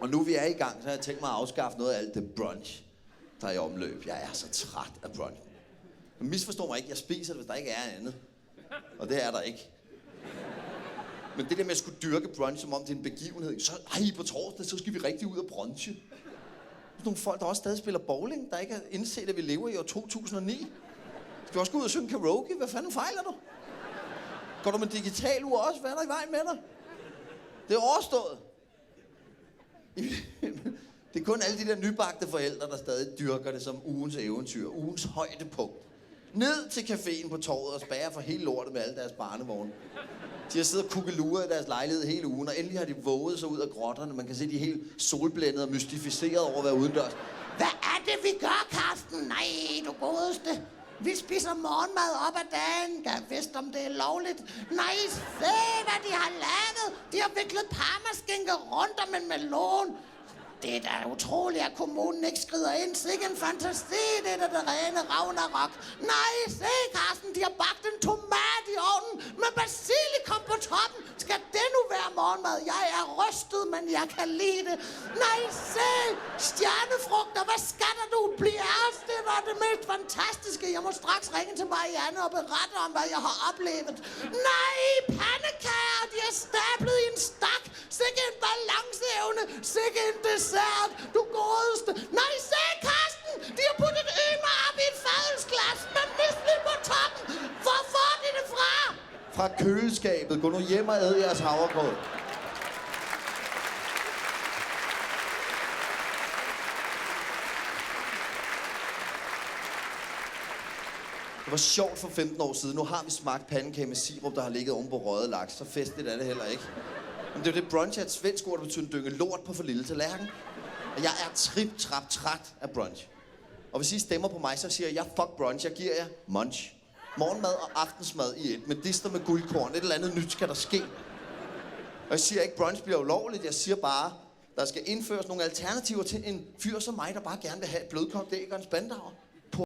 Og nu vi er i gang, så har jeg tænkt mig at afskaffe noget af alt det brunch, der er i omløb. Jeg er så træt af brunch. Men misforstår mig ikke, jeg spiser det, hvis der ikke er andet. Og det er der ikke. Men det der med at skulle dyrke brunch, som om det er en begivenhed, så på torsdag, så skal vi rigtig ud og brunche. Nogle folk, der også stadig spiller bowling, der ikke har indset, at vi lever i år 2009. Skal vi også gå ud og synge karaoke? Hvad fanden fejler du? Går du med digital ur også? Hvad er der i vejen med dig? Det er overstået. Det er kun alle de der nybagte forældre, der stadig dyrker det som ugens eventyr, ugens højdepunkt. Ned til caféen på torvet og spærrer for hele lortet med alle deres barnevogne. De har siddet og kukkelurer i deres lejlighed hele ugen, og endelig har de våget sig ud af grotterne. Man kan se, de er helt solblændede og mystificeret over at være udendørs. Hvad er det, vi gør, Karsten? Nej, du godeste. Vi spiser morgenmad op ad dagen. Jeg vidste, om det er lovligt. Nej, se, hvad de har lavet. De har viklet parmaskinke rundt om en melon. Det er da utroligt, at kommunen ikke skrider ind. Sikke en fantasi, det er da det rene Ragnarok. Nej, se, Karsten, de har bagt en tomat i ovnen med basilikum på toppen. Skal det nu være morgenmad? Jeg er rystet, men jeg kan lide det. Nej, se, stjernefrugter, hvad skatter du? Bliers, det var det mest fantastiske. Jeg må straks ringe til Marianne og berette om, hvad jeg har oplevet. Nej, pandekager, de er stablet i en stak. Sikke en balanceevne, sikke en dessert, du godeste. Nej, se, Karsten, de har puttet ymer op i et fadelsglas med mysli på toppen. Hvor får de det fra? Fra køleskabet. Gå nu hjem og æd jeres havregrød. Det var sjovt for 15 år siden. Nu har vi smagt pandekage med sirup, der har ligget oven på røget laks. Så festligt er det heller ikke. Men det er det brunch er et svensk ord, der betyder en dynge lort på for lille tallerken. Og jeg er træt af brunch. Og hvis I stemmer på mig, så siger jeg fuck brunch. Jeg giver jer munch. Morgenmad og aftensmad i et. Med dister med guldkorn. Et eller andet nyt skal der ske. Og jeg siger ikke, brunch bliver ulovligt. Jeg siger bare, der skal indføres nogle alternativer til en fyr som mig, der bare gerne vil have et blødkogt æg og en spandauer.